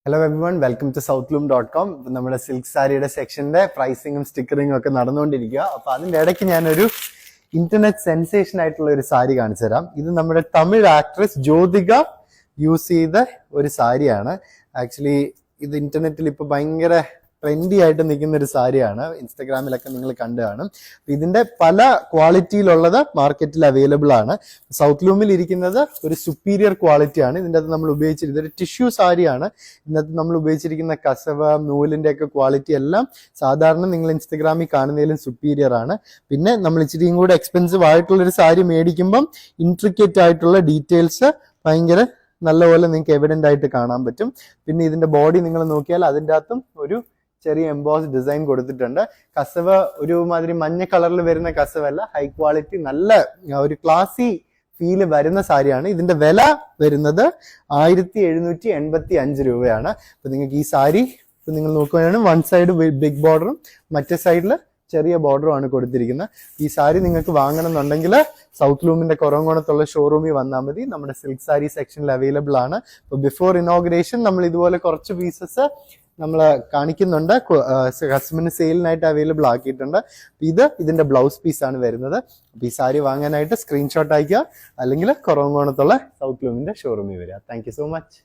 Hello everyone, welcome to southloom.com. നമ്മുടെ silk സാരിയുടെ സെക്ഷന്റെ പ്രൈസിങ്ങും സ്റ്റിക്കറിങ്ങും ഒക്കെ നടന്നുകൊണ്ടിരിക്കുക. അപ്പൊ അതിന്റെ ഇടയ്ക്ക് ഞാനൊരു ഇന്റർനെറ്റ് സെൻസേഷൻ ആയിട്ടുള്ള ഒരു സാരി കാണിച്ചു തരാം. ഇത് നമ്മുടെ തമിഴ് ആക്ട്രസ് ജ്യോതിക യൂസ് ചെയ്ത ഒരു സാരിയാണ്. ആക്ച്വലി ഇത് ഇന്റർനെറ്റിൽ ഇപ്പൊ ഭയങ്കര ട്രെൻഡി ആയിട്ട് നിൽക്കുന്ന ഒരു സാരിയാണ്. ഇൻസ്റ്റഗ്രാമിലൊക്കെ നിങ്ങൾ കണ്ടു കാണും. ഇതിന്റെ പല ക്വാളിറ്റിയിലുള്ളത് മാർക്കറ്റിൽ അവൈലബിൾ ആണ്. സൗത്ത്ലൂമിൽ ഇരിക്കുന്നത് ഒരു സുപ്പീരിയർ ക്വാളിറ്റി ആണ്. ഇതിൻ്റെ അകത്ത് നമ്മൾ ഉപയോഗിച്ചിരിക്കുന്നത് ഒരു ടിഷ്യൂ സാരിയാണ്. ഇതിനകത്ത് നമ്മൾ ഉപയോഗിച്ചിരിക്കുന്ന കസവ് നൂലിന്റെ ഒക്കെ ക്വാളിറ്റി എല്ലാം സാധാരണ നിങ്ങൾ ഇൻസ്റ്റഗ്രാമിൽ കാണുന്നതിലും സുപ്പീരിയർ ആണ്. പിന്നെ നമ്മൾ ഇച്ചിരിയും കൂടെ എക്സ്പെൻസീവ് ആയിട്ടുള്ളൊരു സാരി മേടിക്കുമ്പം ഇൻട്രിക്കേറ്റ് ആയിട്ടുള്ള ഡീറ്റെയിൽസ് ഭയങ്കര നല്ലപോലെ നിങ്ങൾക്ക് എവിഡന്റ് ആയിട്ട് കാണാൻ പറ്റും. പിന്നെ ഇതിന്റെ ബോഡി നിങ്ങൾ നോക്കിയാൽ അതിൻ്റെ അകത്തും ഒരു ചെറിയ എംബോസ് ഡിസൈൻ കൊടുത്തിട്ടുണ്ട്. കസവ് ഒരുമാതിരി മഞ്ഞ കളറിൽ വരുന്ന കസവല്ല, ഹൈ ക്വാളിറ്റി നല്ല ഒരു ക്ലാസി ഫീല് വരുന്ന സാരിയാണ്. ഇതിന്റെ വില വരുന്നത് 1785 രൂപയാണ്. അപ്പൊ നിങ്ങൾക്ക് ഈ സാരി ഇപ്പൊ നിങ്ങൾ നോക്കുകയാണെങ്കിൽ വൺ സൈഡ് ബിഗ് ബോർഡറും മറ്റേ സൈഡിൽ ചെറിയ ബോർഡറും ആണ് കൊടുത്തിരിക്കുന്നത്. ഈ സാരി നിങ്ങൾക്ക് വാങ്ങണം എന്നുണ്ടെങ്കിൽ സൗത്ത്ലൂമിന്റെ കൊറോങ്കോണത്തുള്ള ഷോറൂമിൽ വന്നാൽ മതി. നമ്മുടെ സിൽക്ക് സാരി സെക്ഷനിൽ അവൈലബിൾ ആണ്. ഇപ്പൊ ബിഫോർ ഇനോഗ്രേഷൻ നമ്മൾ ഇതുപോലെ കുറച്ച് പീസസ് നമ്മൾ കാണിക്കുന്നുണ്ട്. കസ്റ്റമറിന് സെയിലിനായിട്ട് അവൈലബിൾ ആക്കിയിട്ടുണ്ട്. ഇതിന്റെ ബ്ലൗസ് പീസാണ് വരുന്നത്. അപ്പൊ ഈ സാരി വാങ്ങാനായിട്ട് സ്ക്രീൻഷോട്ട് അയക്കുക, അല്ലെങ്കിൽ കൊറോങ്കോണത്തുള്ള സൗത്ത്ലൂമിന്റെ ഷോറൂമിൽ വരിക. Thank you so much.